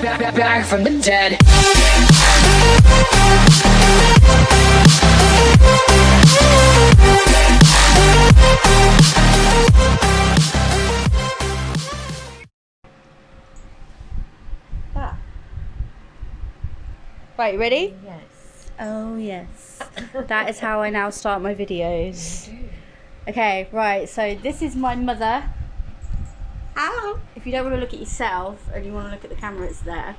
Back from the dead. Right, ready? Yes. Oh, yes. That is how I now start my videos. Okay, right, so this is my mother. Ow! If you don't want to look at yourself and you want to look at the camera, it's there.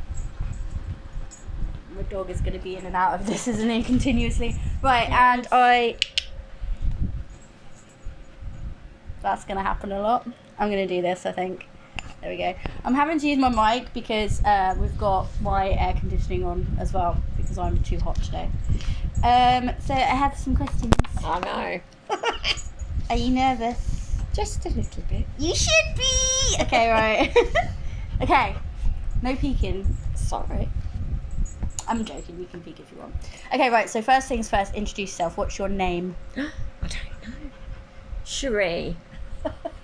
My dog is going to be in and out of this, isn't he, continuously? Right, yes. And that's going to happen a lot. I'm going to do this, I think. There we go. I'm having to use my mic because we've got my air conditioning on as well because I'm too hot today. So I have some questions. I know. Are you nervous? Just a little bit. You should be! Okay, right. Okay. No peeking. Sorry. I'm joking. You can peek if you want. Okay, right. So first things first, introduce yourself. What's your name? I don't know. Cherie.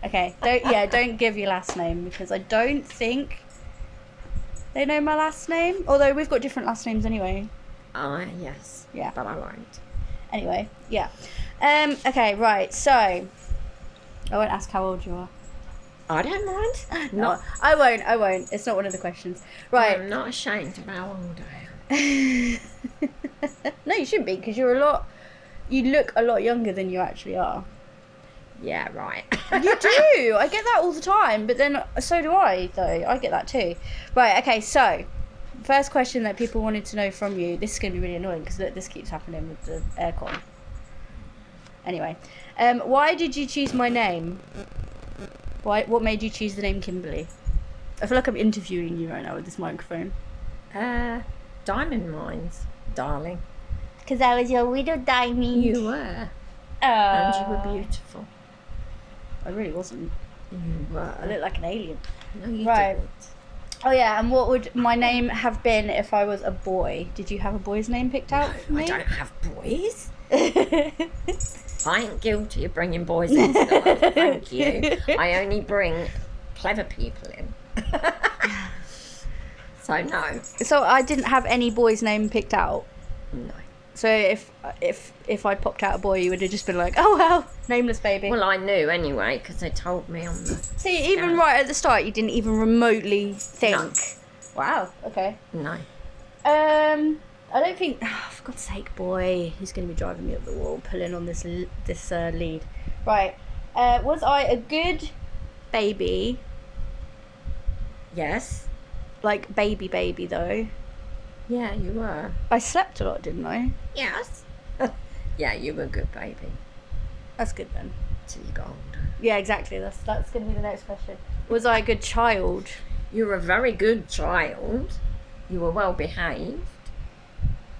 Okay. Don't give your last name because I don't think they know my last name. Although we've got different last names anyway. Yes. Yeah. But I won't. Anyway, yeah. Okay, right. So I won't ask how old you are. I don't mind. No, I won't. It's not one of the questions. Right. I'm not ashamed of how old I am. No, you shouldn't be because you look a lot younger than you actually are. Yeah, right. You do. I get that all the time, but then so do I, though. I get that too. Right, okay, so first question that people wanted to know from you. This is going to be really annoying because this keeps happening with the aircon. Anyway, why did you choose my name? What made you choose the name Kimberley? I feel like I'm interviewing you right now with this microphone. Diamond mines, darling. Because I was your widow diamond. You were. And you were beautiful. I really wasn't. You were. I look like an alien. No, you didn't. Oh yeah, and what would my name have been if I was a boy? Did you have a boy's name picked out for me? I don't have boys. I ain't guilty of bringing boys into the world, thank you. I only bring clever people in. So no. So I didn't have any boy's name picked out? No. So if I'd popped out a boy, you would have just been like, oh well, nameless baby. Well, I knew anyway because they told me on the. See, even right at the start, you didn't even remotely think. No. Wow. Okay. No. I don't think. Oh, for God's sake, boy, he's going to be driving me up the wall, pulling on this lead. Right. Was I a good baby? Yes. Like baby though. Yeah, you were. I slept a lot, didn't I? Yes. Yeah, you were a good baby. That's good then. Till you got older. Yeah, exactly. That's going to be the next question. Was I a good child? You were a very good child. You were well behaved.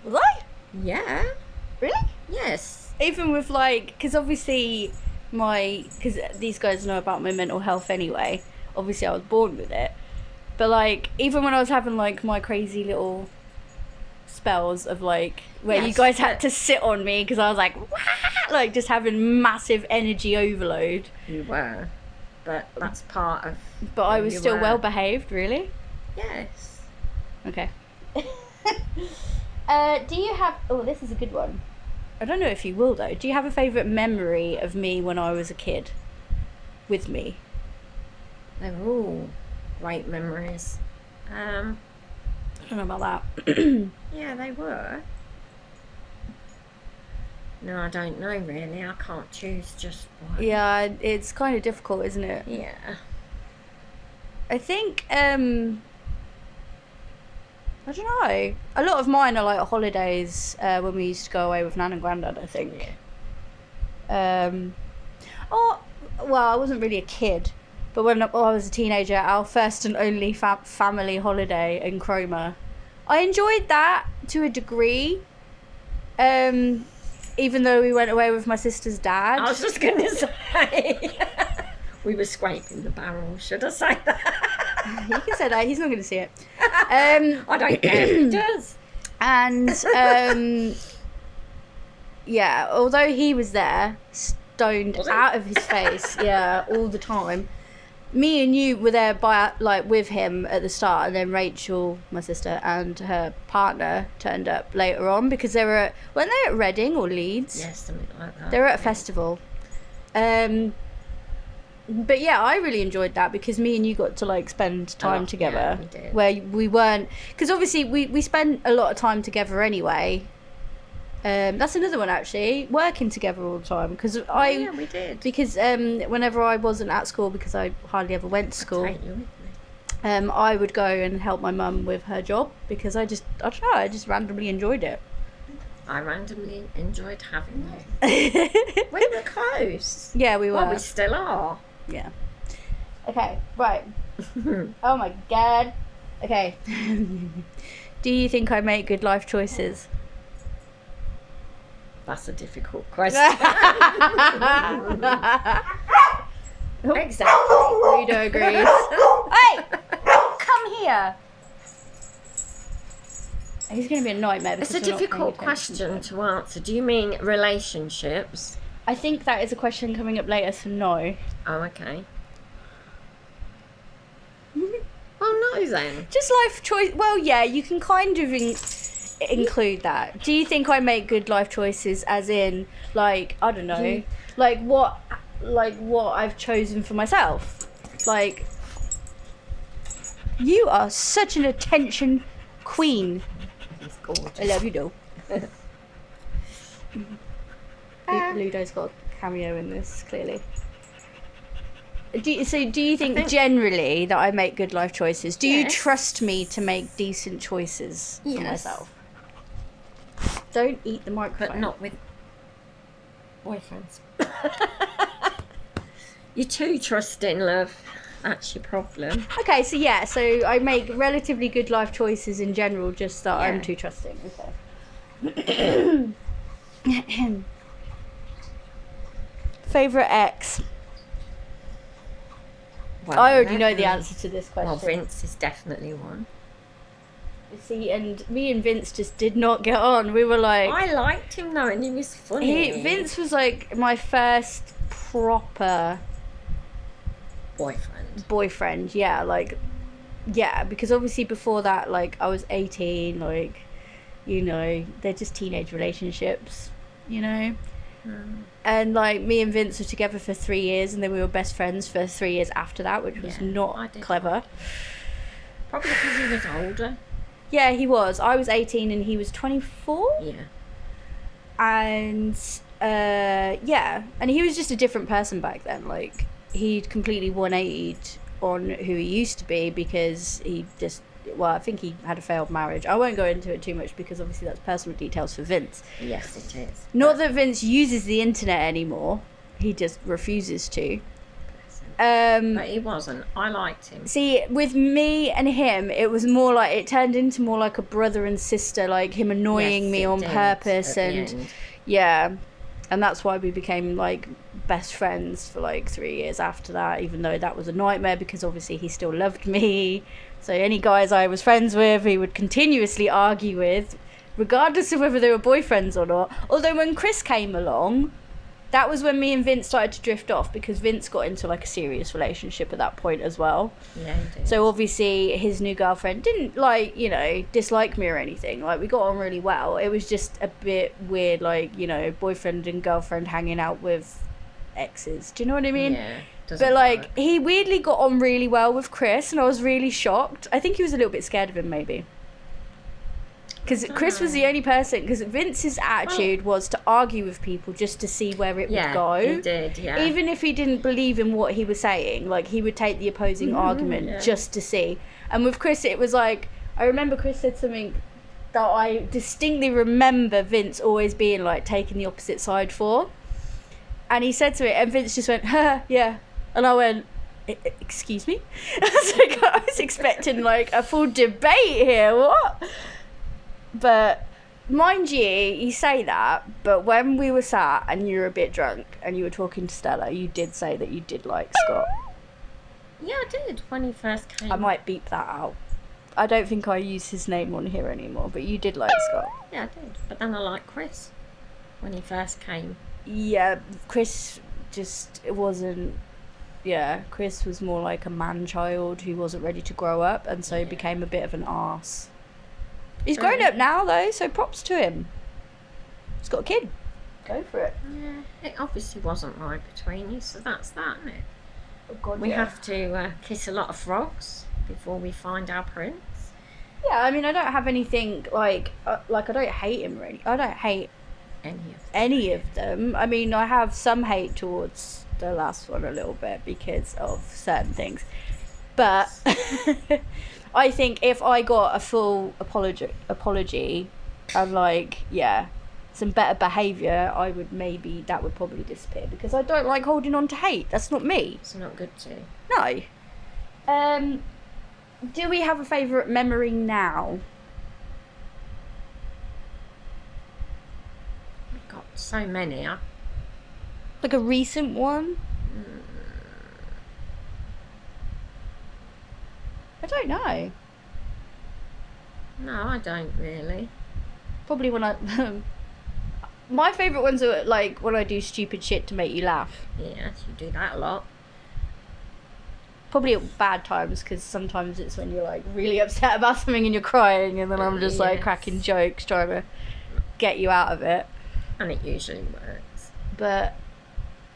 Was I? Yeah. Really? Yes. Even with because obviously because these guys know about my mental health anyway. Obviously I was born with it. But even when I was having my crazy little spells of where you guys had to sit on me because I was just having massive energy overload. You were. But that's part of. But I was still well behaved, really? Yes. Okay. Do you have... Oh, this is a good one. I don't know if you will, though. Do you have a favourite memory of me when I was a kid? With me? They were all great memories. I don't know about that. Yeah, they were. No, I don't know, really. I can't choose just one. Yeah, it's kind of difficult, isn't it? Yeah. I think... I don't know. A lot of mine are holidays when we used to go away with Nan and Grandad, I think. Yeah. Well, I wasn't really a kid, but when I was a teenager, our first and only family holiday in Cromer, I enjoyed that to a degree. Even though we went away with my sister's dad. I was just going to say, we were scraping the barrel. Should I say that? You can say that. He's not going to see it. I don't care if he does. And yeah, although he was there, stoned out of his face, yeah, all the time. me and you were there with him at the start, and then Rachel, my sister, and her partner turned up later on because weren't they at Reading or Leeds? Yes, something like that. They were at a festival. But yeah, I really enjoyed that because me and you got to spend time together. Yeah, we did. Where we weren't, because obviously we spent a lot of time together anyway. That's another one actually, working together all the time because yeah, we did. Because whenever I wasn't at school, because I hardly ever went to school, Take you with me. I would go and help my mum with her job because I don't know, I just randomly enjoyed it. I randomly enjoyed having you. We were close. Yeah, we were. Well, we still are. Yeah. Okay, right. Oh my god. Okay. Do you think I make good life choices? That's a difficult question. Exactly. Ludo agrees. Hey! Come here! He's going to be a nightmare. It's a difficult question to answer. Do you mean relationships? I think that is a question coming up later, so no. Oh, okay. Oh, no, then. Just life choice. Well, yeah, you can kind of include that. Do you think I make good life choices, as in, I don't know, what I've chosen for myself? You are such an attention queen. He's gorgeous. I love you, though. Ludo's got a cameo in this, clearly. Do you think generally that I make good life choices? Do you trust me to make decent choices for myself? Don't eat the microphone. But not with boyfriends. You're too trusting, love. That's your problem. Okay, so I make relatively good life choices in general, just that I'm too trusting. Okay. Favourite ex? Well, I already know the answer to this question. Well, Vince is definitely one. See, and me and Vince just did not get on. We were like... I liked him though, and he was funny. Vince was my first proper... Boyfriend, yeah. Yeah, because obviously before that, I was 18, they're just teenage relationships, And me and Vince were together for 3 years, and then we were best friends for 3 years after that, which was not clever. Probably because he was older. Yeah, he was. I was 18 and he was 24. Yeah. And and he was just a different person back then. He'd completely 180'd on who he used to be because I think he had a failed marriage. I won't go into it too much because obviously that's personal details for Vince. Yes, it is. Not that Vince uses the internet anymore. He just refuses to. But he wasn't. I liked him. See, with me and him, it was more it turned into more like a brother and sister, him annoying me on purpose, and and that's why we became best friends for 3 years after that, even though that was a nightmare because obviously he still loved me. So any guys I was friends with, he would continuously argue with, regardless of whether they were boyfriends or not. Although when Chris came along, that was when me and Vince started to drift off because Vince got into a serious relationship at that point as well. Yeah, he did. So obviously his new girlfriend didn't dislike me or anything. We got on really well. It was just a bit weird, boyfriend and girlfriend hanging out with exes. Do you know what I mean? Yeah. But he weirdly got on really well with Chris, and I was really shocked. I think he was a little bit scared of him, maybe. Because Chris was the only person, because Vince's attitude was to argue with people just to see where it would go. Yeah, he did, yeah. Even if he didn't believe in what he was saying, he would take the opposing argument just to see. And with Chris, it was I remember Chris said something that I distinctly remember Vince always being taking the opposite side for. And he said to it, and Vince just went, yeah. And I went, excuse me? I was expecting a full debate here, what? But mind you say that, but when we were sat and you were a bit drunk and you were talking to Stella, you did say that you did like Scott. Yeah, I did when he first came. I might beep that out. I don't think I use his name on here anymore, but you did like Scott. Yeah, I did. But then I liked Chris when he first came. Yeah, Chris just wasn't... yeah, Chris was more like a man-child who wasn't ready to grow up, and so became a bit of an arse. He's grown up now, though, so props to him. He's got a kid. Go for it. Yeah, it obviously wasn't right between you, so that's that, isn't it? Oh, God, We have to kiss a lot of frogs before we find our prince. Yeah, I mean, I don't have anything like I don't hate him really. I don't hate any of them. I mean, I have some hate towards the last one a little bit because of certain things, but I think if I got a full apology and like some better behaviour, that would probably disappear, because I don't like holding on to hate. That's not me. It's not good to. No. Do we have a favourite memory now? We've got so many. Like a recent one? I don't know. No, I don't really. Probably when I... My favourite ones are like when I do stupid shit to make you laugh. Yes, you do that a lot. Probably at bad times, because sometimes it's when you're like really upset about something and you're crying, and then I'm just like cracking jokes trying to get you out of it. And it usually works. But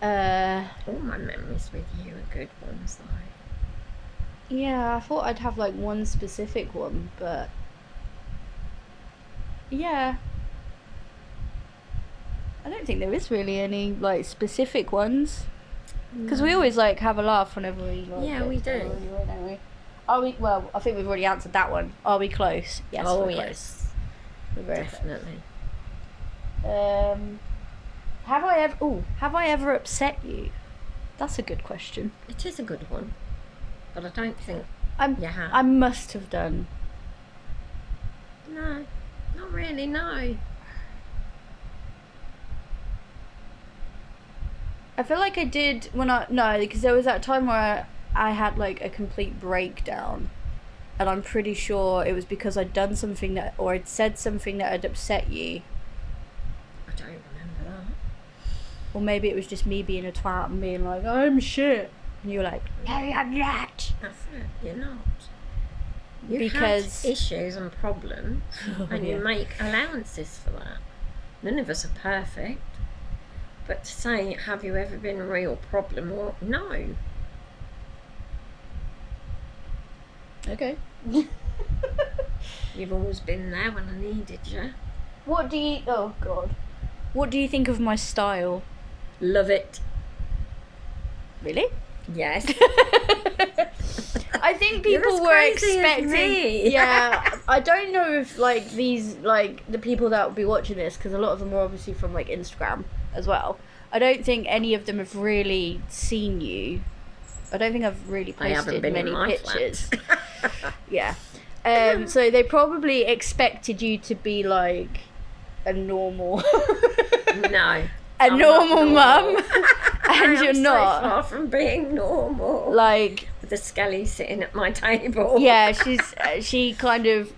all my memories with you are good ones, though. Yeah, I thought I'd have like one specific one, but yeah, I don't think there is really any like specific ones. Because we always like have a laugh whenever we like. Yeah, we do. Don't we? Are we? Well, I think we've already answered that one. Are we close? Yes. Oh, we're yes. Close. We're very Definitely. close. Have I ever upset you? That's a good question. It is a good one, but I don't think you have. I must have done. No, not really. No. I feel like I did because there was that time where I had like a complete breakdown, and I'm pretty sure it was because I'd done something or I'd said something that had upset you. I don't remember that. Or maybe it was just me being a twat and being like, I'm shit, and you were like, no, I'm not. That's it. You're not. You Because have issues and problems, and you make allowances for that. None of us are perfect. But to say, have you ever been a real problem? Or no. Okay. You've always been there when I needed you. What do you think of my style? Love it. Really? Yes. I think You're people as were crazy as expecting. me. Yeah, I don't know if like these the people that will be watching this, because a lot of them are obviously from like Instagram as well. I don't think any of them have really seen you. I don't think I've really posted many pictures. Yeah. So they probably expected you to be like a normal. No. A normal mum. And you're so not. Far from being normal. Like, with a skelly sitting at my table. yeah, she kind of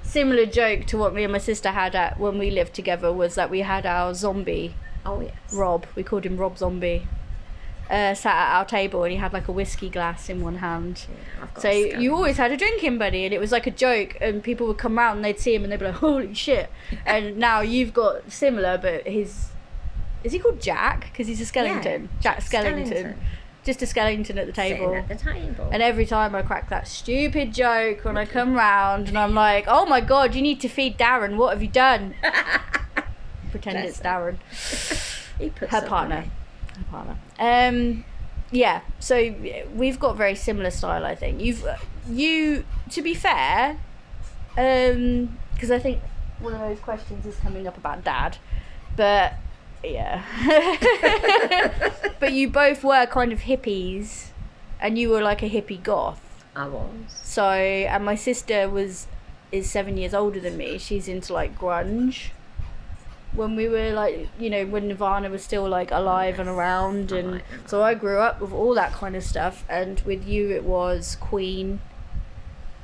similar joke to what me and my sister had when we lived together was that we had our zombie. Oh yes. Rob, we called him Rob Zombie. Sat at our table and he had like a whiskey glass in one hand. Yeah, I've got So you always had a drinking buddy, and it was like a joke, and people would come round and they'd see him and they'd be like, holy shit. And now you've got similar, but is he called Jack? Because he's a skeleton. Yeah, Jack Skellington. Just a skeleton at the table. Sitting at the table. And every time I crack that stupid joke when I come round and I'm like, oh my god, you need to feed Darren, what have you done? Pretend Bless it's Darren. He puts Her partner. Yeah, so we've got very similar style, I think. You to be fair, because I think one of those questions is coming up about Dad, but yeah. But you both were kind of hippies, and you were like a hippie goth. I was. So, and my sister is 7 years older than me. She's into like grunge. When we were like, when Nirvana was still like alive and around, and so I grew up with all that kind of stuff. And with you, it was Queen,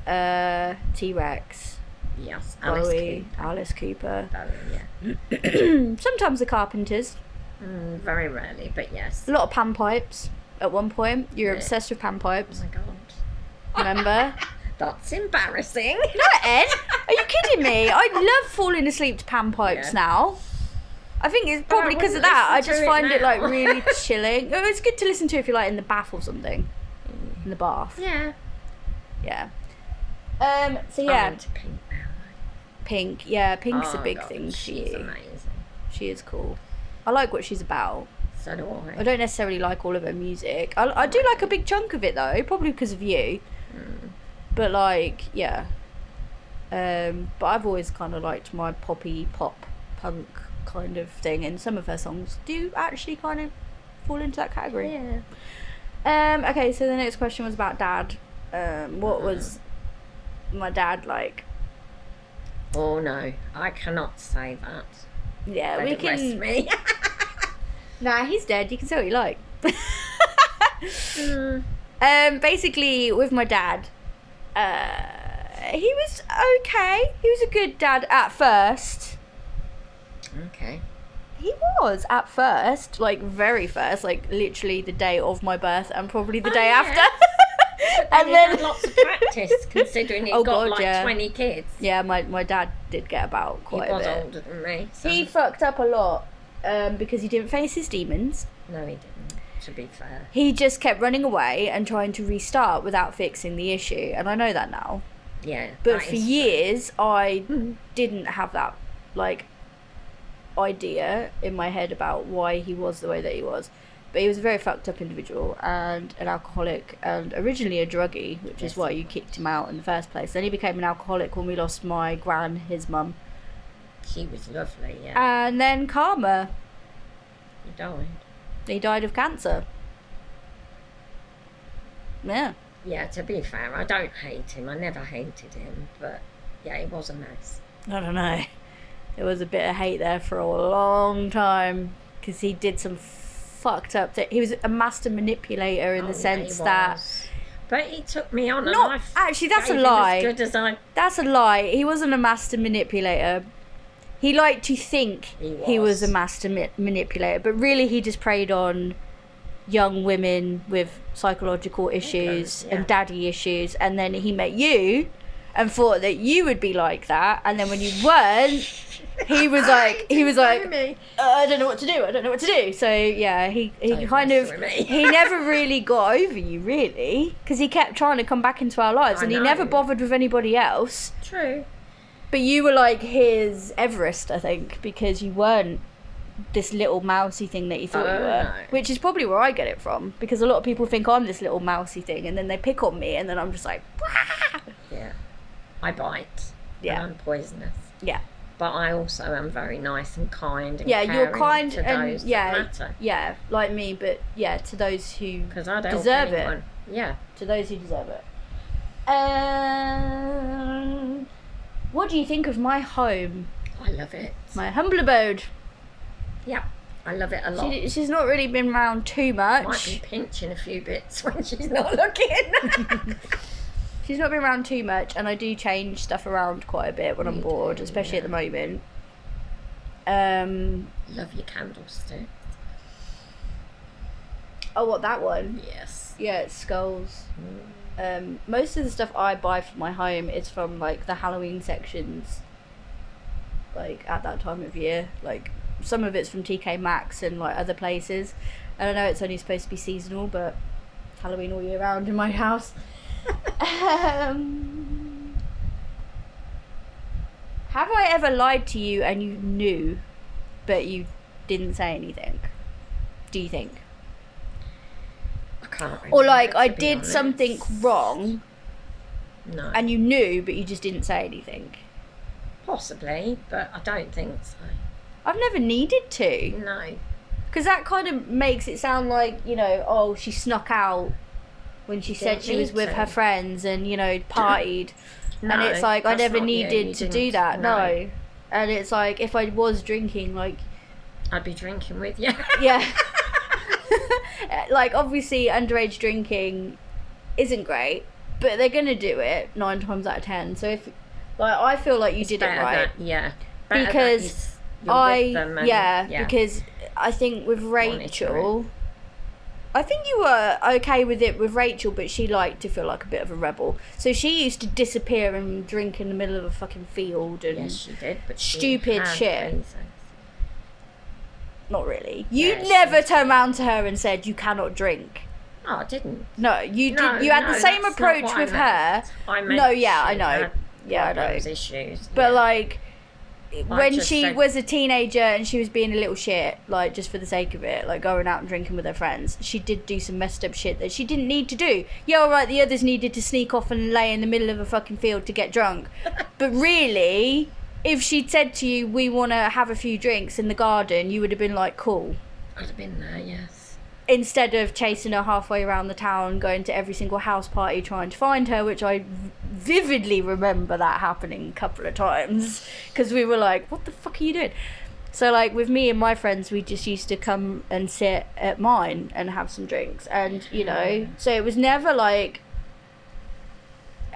T-Rex, Yes, Bowie, Alice Cooper. Yeah. Sometimes the Carpenters. Very rarely, but yes. A lot of panpipes. at one point. You were Yeah. obsessed with panpipes. Oh my god. Remember? That's embarrassing. No, Ed. Are you kidding me? I love falling asleep to panpipes Yeah. now. I think it's probably because of wouldn't that. I listen just to it find it like now. really chilling. Oh, it's good to listen to if you're like in the bath or something. In the bath. Yeah. Yeah. So I'm yeah, into Pink now. Pink. Yeah, Pink's a Oh, big God, thing for she's you. amazing. She is cool. I like what she's about. So do I don't necessarily like all of her music. I do like a big chunk of it though, probably because of you. But like, yeah. But I've always kind of liked my poppy pop punk kind of thing, and some of her songs do actually kind of fall into that category. Yeah. Okay, so the next question was about Dad. What was my dad like? Oh no, I cannot say that. Yeah, Let we it rest can. me. Nah, he's dead. You can say what you like. Basically, with my dad, he was okay. He was a good dad at first. Okay. He was at first, like very first, like literally the day of my birth and probably the day yeah. after. And then had lots of practice, considering he Oh, got God, like yeah. 20 kids. Yeah, my dad did get about He quite was a bit. older than me. So. He fucked up a lot because he didn't face his demons. No, he didn't, to be fair. He just kept running away and trying to restart without fixing the issue, and I know that now. Yeah. But that for is true. years, I didn't have that, like, idea in my head about why he was the way that he was. But he was a very fucked up individual and an alcoholic and originally a druggie, which is Yes, why he you was. kicked him out in the first place. Then he became an alcoholic when we lost my gran, his mum. She was lovely, yeah. And then karma. He died. He died of cancer. Yeah. Yeah, to be fair, I don't hate him. I never hated him. But, yeah, he was a mess. I don't know. There was a bit of hate there for a long time because he did some fucked up he was a master manipulator in the sense that But he took me on, Not- and actually, that's a gave him lie. As good as I. that's a lie. He wasn't a master manipulator. He liked to think he was a master manipulator, but really he just preyed on young women with psychological issues yeah. and daddy issues, and then he met you and thought that you would be like that, and then when you weren't, he was like I don't know what to do. So yeah, he Don't kind mess of with me. he never really got over you, really, because he kept trying to come back into our lives, I and he know. never bothered with anybody else. True. But you were like his Everest, I think, because you weren't this little mousy thing that you thought you were. No. Which is probably where I get it from, because a lot of people think I'm this little mousy thing, and then they pick on me, and then I'm just like, wah! Yeah. I bite. Yeah. And I'm poisonous. Yeah. But I also am very nice and kind and Yeah, you're caring kind to and those yeah, that matter. yeah, like me, but yeah, to those who Because I don't deserve it. anyone. Yeah. To those who deserve it. What do you think of my home, I love it. my humble abode? Yeah. I love it a lot. She's not really been around too Might be much. pinching a few bits when she's not looking. She's not been around too much, and I do change stuff around quite a bit when I'm You bored, do, especially at the yeah. moment. Love your candlestick. Oh, what, that one? Yes. Yeah, it's skulls. Most of the stuff I buy for my home is from like the Halloween sections, like at that time of year. Like some of it's from TK Maxx and like other places. And I know it's only supposed to be seasonal, but it's Halloween all year round in my house. Have I ever lied to you and you knew, but you didn't say anything? Do you think? I can't remember. Or like I to be did honest. something wrong No. and you knew, but you just didn't say anything? Possibly, but I don't think so. I've never needed to, No. because that kind of makes it sound like, you know, oh, she snuck out when she said Didn't she was need with to. her friends and, you know, partied. And No, it's like, I that's never not you. needed You to do didn't. that, No. no. And it's like, if I was drinking, like, I'd be drinking with you. yeah. Like, obviously, underage drinking isn't great, but they're going to do it 9 times out of 10. So if, like, I feel like you did it Better right. that- yeah. Better that Because you're with them and, because I think with Rachel, I think you were okay with it with Rachel, but she liked to feel like a bit of a rebel. So she used to disappear and drink in the middle of a fucking field and Yes, she did, but stupid she had shit. reasons. Not really. You Yeah, never she turned did. round to her and said you cannot drink. Oh, I didn't. No, you No, did. You had no, the same that's not approach what with I her. meant. I meant No, yeah, I she know. had Yeah, I know. problems, issues. But yeah. like, when just she said- was a teenager and she was being a little shit, like just for the sake of it, like going out and drinking with her friends, she did do some messed up shit that she didn't need to do. Yeah, alright, the others needed to sneak off and lay in the middle of a fucking field to get drunk. But really, if she'd said to you, we want to have a few drinks in the garden, you would have been like, cool. I'd have been there, yes. Instead of chasing her halfway around the town, going to every single house party trying to find her, which I vividly remember that happening a couple of times, because we were like, what the fuck are you doing? So like with me and my friends, we just used to come and sit at mine and have some drinks, and you know, so it was never like,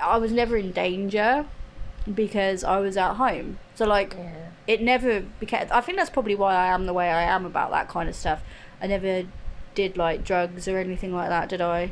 I was never in danger because I was at home. So like, Yeah. it never became, I think that's probably why I am the way I am about that kind of stuff. I never did like drugs or anything like that, did I?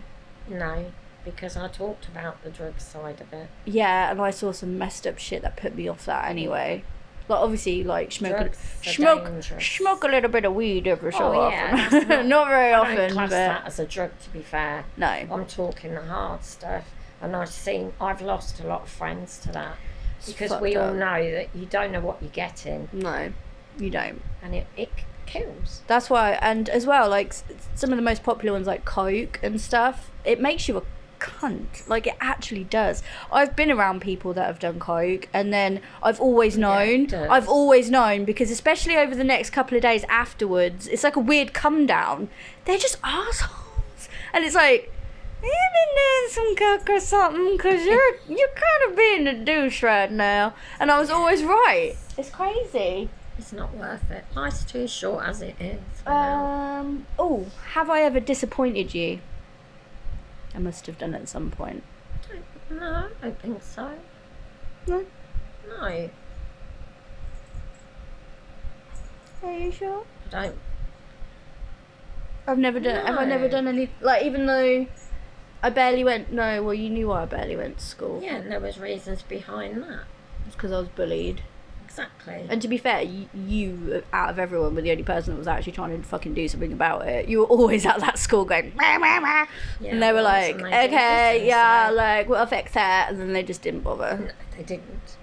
No, because I talked about the drug side of it. Yeah, and I saw some messed up shit that put me off that anyway. Like obviously, like smoke a little bit of weed every so often. That's Not very I often, don't class but that as a drug, to be fair. no. I'm talking the hard stuff, and I've lost a lot of friends to that, because we all know that you don't know what you're getting, No, you don't. and it kills. That's why, and as well, like some of the most popular ones, like Coke and stuff, it makes you a cunt. Like it actually does. I've been around people that have done Coke, and then I've always known. it does. I've always known, because especially over the next couple of days afterwards, it's like a weird come down. They're just assholes, and it's like, you been doing some coke or something, because you're kind of being a douche right now. And I was always right. It's crazy. It's not worth it. Life's too short as it is. for now. Oh, have I ever disappointed you? I must have done at some point. No, I don't think so. No? No, Are you sure? I don't. I've never done. Have I never No. done any? Like, even though I barely went. No, well, you knew why I barely went to school. Yeah, and there was reasons behind that. It's because I was bullied. Exactly. And to be fair, you out of everyone were the only person that was actually trying to fucking do something about it. You were always at that school going, "Meh, meh, meh." Yeah, And they were it was, like, and they didn't okay, listen, yeah, so- like we'll fix that, and then they just didn't bother. No, they didn't.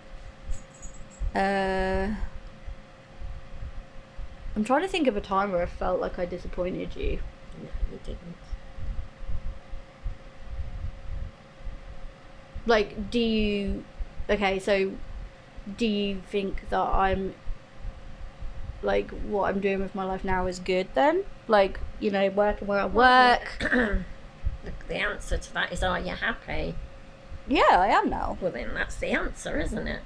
I'm trying to think of a time where I felt like I disappointed you. No, you didn't. Like, do you... Okay, so do you think that I'm... Like, what I'm doing with my life now is good then? Like, you know, working where I work. The answer to that is, are you happy? Yeah, I am now. Well, then that's the answer, isn't it?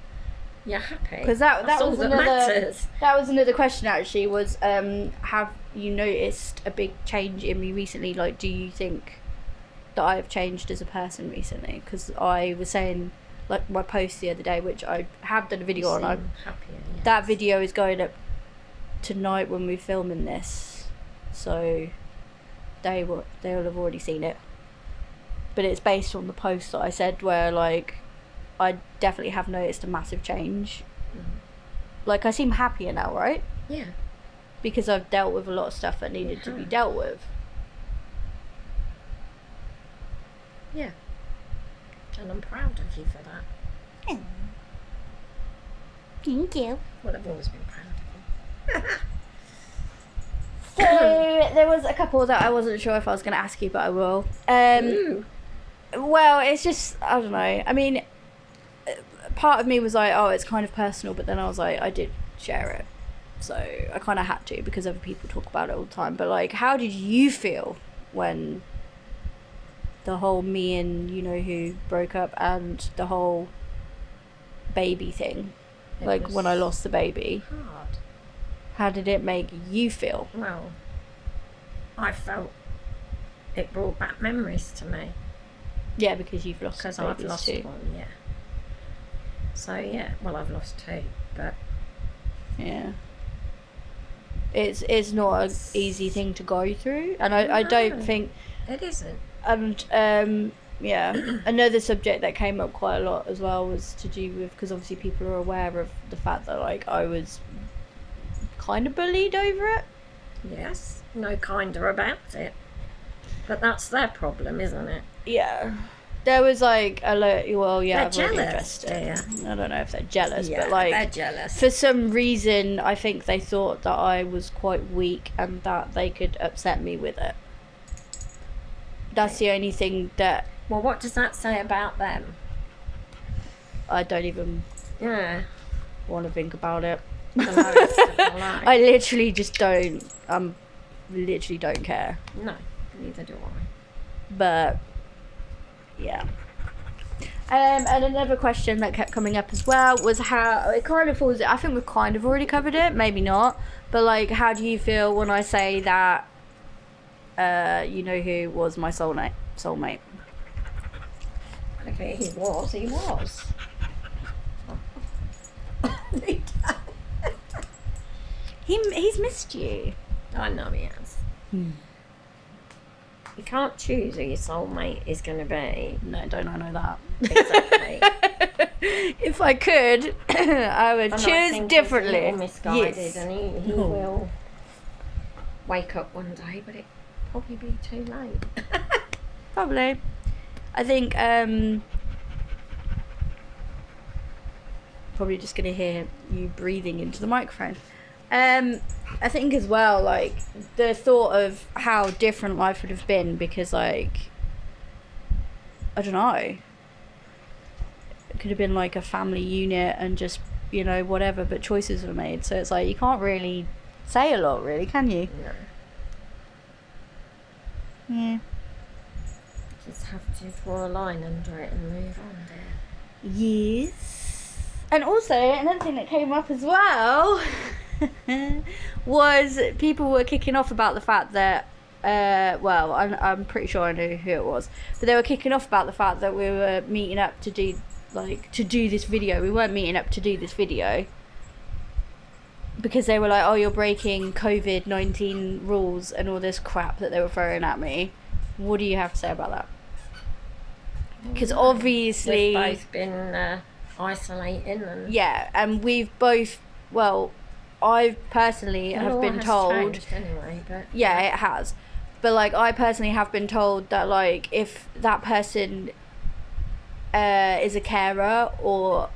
You're happy. Because that That's all was that another... matters. That was another question, actually, was have you noticed a big change in me recently? Like, do you think that I have changed as a person recently? Because I was saying, like, my post the other day, which I have done a video on. Seem happier, yes. That video is going up tonight when we're filming this, so they'll have already seen it. But it's based on the post that I said, where, like, I definitely have noticed a massive change. Mhm. Like, I seem happier now, right? Yeah. Because I've dealt with a lot of stuff that needed to be dealt with. Yeah. And I'm proud of you for that. Thank you. Well, I've always been proud of you. So there was a couple that I wasn't sure if I was going to ask you, but I will. Ooh. Well, it's just, I don't know. I mean, part of me was like, oh, it's kind of personal, but then I was like, I did share it. So I kind of had to, because other people talk about it all the time. But, like, how did you feel when the whole me and you-know-who broke up, and the whole baby thing? It Like, was when I lost the baby. hard. How did it make you feel? Well, I felt it brought back memories to me, Yeah, because you've lost because babies I've lost too. one, yeah. So, yeah, well, I've lost two, but Yeah. It's not an easy thing to go through, and I don't think it isn't. And yeah, another subject that came up quite a lot as well was to do with, because obviously people are aware of the fact that like I was kind of bullied over it. Yes, no kinder about it. But that's their problem, isn't it? Yeah. There was like a well, yeah, they're I've already jealous, addressed it. I don't know if they're jealous, yeah, but like they're jealous. for some reason, I think they thought that I was quite weak and that they could upset me with it. That's the only thing that. Well, what does that say about them? I don't even want to think about it. I literally just don't. Literally don't care. No, neither do I. But yeah. And another question that kept coming up as well was how it kind of falls. I think we've kind of already covered it, maybe not. But like, how do you feel when I say that? You know who was my soulmate? Okay, he was. He's missed you. I know he has. You can't choose who your soulmate is going to be. No, don't I know that? Exactly. If I could, I would choose differently. He's a little misguided, and he will wake up one day, but it probably be too late. Probably. I think probably just gonna hear you breathing into the microphone. I think as well, like the thought of how different life would have been, because like I don't know, it could have been like a family unit and just, you know, whatever, but choices were made, so it's like you can't really say a lot, really, can you? No. Yeah. Just have to draw a line under it and move on, dear. Yes. And also another thing that came up as well was people were kicking off about the fact that well, I'm pretty sure I know who it was, but they were kicking off about the fact that we were meeting up to do this video. We weren't meeting up to do this video because they were like, oh, you're breaking COVID-19 rules and all this crap that they were throwing at me. What do you have to say about that? Because obviously we've both been isolating and and we've both, well, I personally have been told anyway, but it has, but like I personally have been told that like if that person is a carer or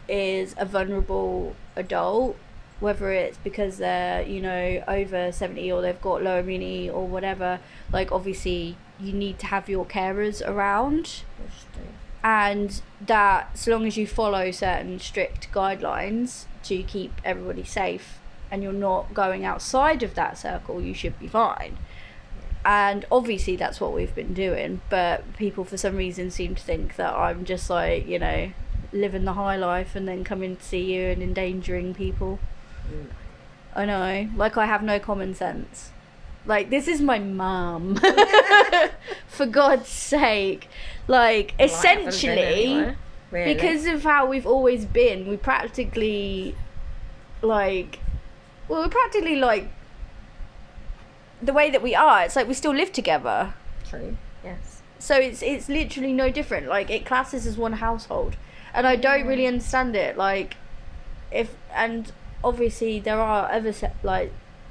is a vulnerable adult, whether it's because they're, you know, over 70 or they've got low immunity or whatever, like obviously you need to have your carers around, and that so long as you follow certain strict guidelines to keep everybody safe and you're not going outside of that circle, you should be fine. And obviously that's what we've been doing, but people for some reason seem to think that I'm just like, you know, living the high life and then coming to see you and endangering people. I know, like I have no common sense. Like, this is my mum. For God's sake. Like, essentially, really, because of how we've always been, we practically, like, the way that we are, it's like we still live together. True, yes. So it's literally no different. Like, it classes as one household. And I don't really understand it. Like, and obviously there are other,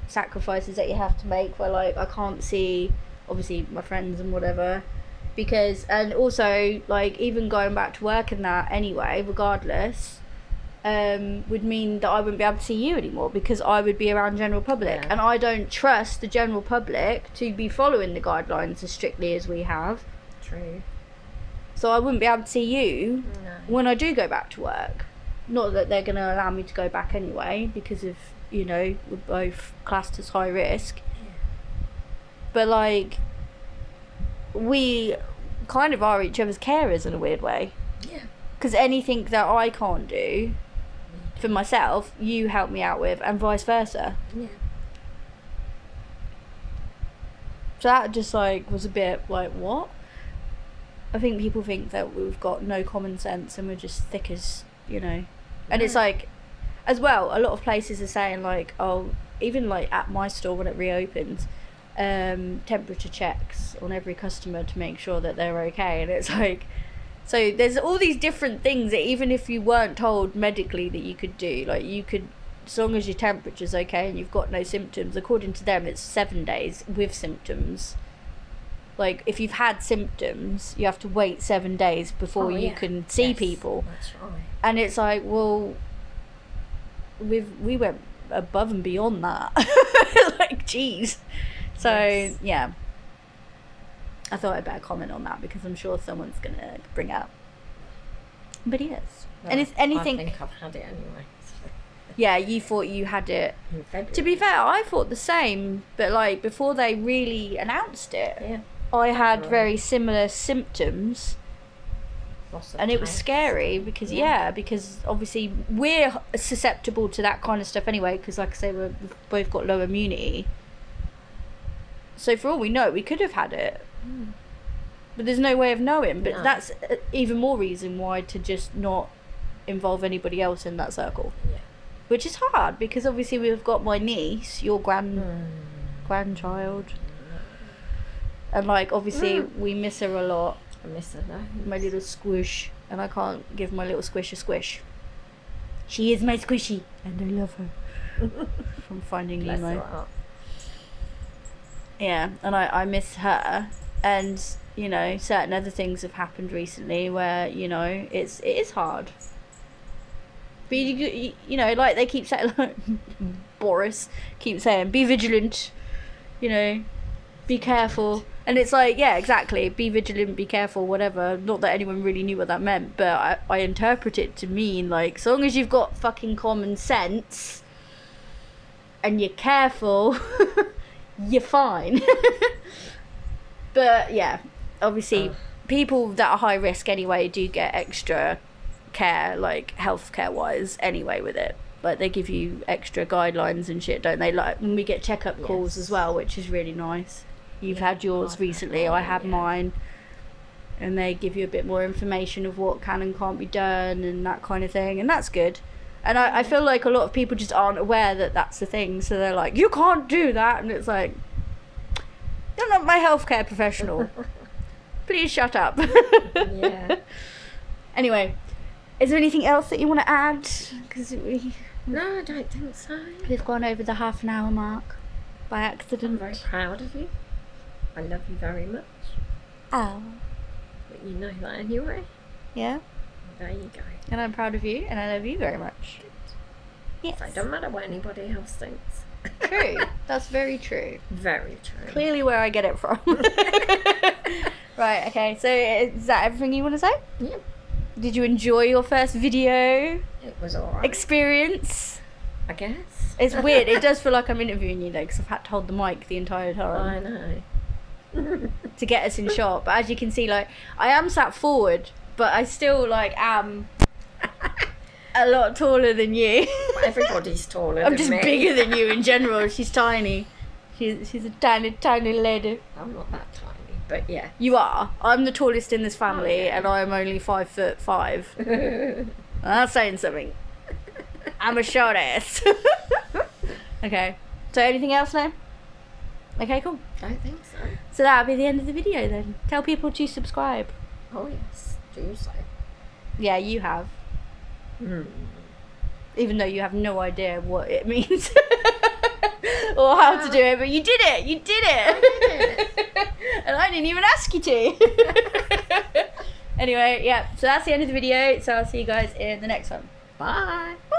sacrifices that you have to make where, like, I can't see, obviously, my friends and whatever. Because, and also, like, even going back to work and that anyway, regardless, would mean that I wouldn't be able to see you anymore because I would be around general public. Yeah. And I don't trust the general public to be following the guidelines as strictly as we have. True. So I wouldn't be able to see you when I do go back to work. Not that they're going to allow me to go back anyway because of, you know, we're both classed as high risk. Yeah. But, like, we kind of are each other's carers in a weird way. Yeah. Because anything that I can't do for myself, you help me out with, and vice versa. Yeah. So that just, like, was a bit like, what? I think people think that we've got no common sense and we're just thick as, you know. And it's like, as well, a lot of places are saying like, oh, even like at my store when it reopens, temperature checks on every customer to make sure that they're okay. And it's like, so there's all these different things that even if you weren't told medically that you could do, like you could, as long as your temperature's okay and you've got no symptoms, according to them it's 7 days with symptoms. Like if you've had symptoms, you have to wait 7 days before you can see people. That's right. And it's like, well, we went above and beyond that. Like, geez. So yeah, I thought I'd better comment on that because I'm sure someone's gonna bring it up. But yes, Well, and if anything, I think I've had it anyway. So. yeah, you thought you had it. In February. To be fair, I thought the same, but like before they really announced it, Yeah. I had very similar symptoms. And it was taste. scary because because obviously we're susceptible to that kind of stuff anyway, because like I say, we've both got low immunity, so for all we know we could have had it, but there's no way of knowing. But that's even more reason why to just not involve anybody else in that circle, which is hard because obviously we've got my niece, your grandchild, and like obviously we miss her a lot. I miss her though. My little squish, and I can't give my little squish a squish. She is my squishy, and I love her. From Finding Bless Nemo. her heart. Yeah, and I miss her, and you know, certain other things have happened recently where you know it is hard. But you know, like they keep saying, like, Boris keeps saying, be vigilant. You know, be careful. And it's like, yeah, exactly. Be vigilant, be careful, whatever. Not that anyone really knew what that meant, but I interpret it to mean, like, so long as you've got fucking common sense and you're careful, you're fine. But, yeah, obviously, people that are high risk anyway do get extra care, like, healthcare-wise, anyway, with it. Like, they give you extra guidelines and shit, don't they? Like, when we get checkup calls as well, which is really nice. You've had yours recently, I had mine, and they give you a bit more information of what can and can't be done and that kind of thing, and that's good. And I feel like a lot of people just aren't aware that that's the thing, so they're like, you can't do that, and it's like, you're not my healthcare professional. Please shut up. Yeah. Anyway, is there anything else that you want to add? Because No, I don't think so. we've gone over the half an hour mark by I'm accident. very proud of you. I love you very much. Oh, But you know that anyway. yeah. There you go. And I'm proud of you, and I love you very much. Yes. So it doesn't matter what anybody else thinks. True. That's very true. Very true. Clearly where I get it from. Right, okay. So is that everything you want to say? Yeah. Did you enjoy your first video It was alright. experience? I guess. It's weird. It does feel like I'm interviewing you though, because I've had to hold the mic the entire I time know. to get us in shot. But as you can see, like, I am sat forward, but I still like am a lot taller than you. Everybody's taller I'm than just me. bigger than you in general. She's tiny. She's a tiny lady. I'm not that tiny, but yeah. You are. I'm the tallest in this family, and I'm only 5'5". That's saying something. I'm a short ass. Okay. So anything else now? Okay, cool. I think so. So that'll be the end of the video then. Tell people to subscribe. Oh yes, do so. Yeah, you have. Even though you have no idea what it means or how to do it, but you did it. You did it. I did it. And I didn't even ask you to. Anyway, yeah. So that's the end of the video. So I'll see you guys in the next one. Bye. Bye.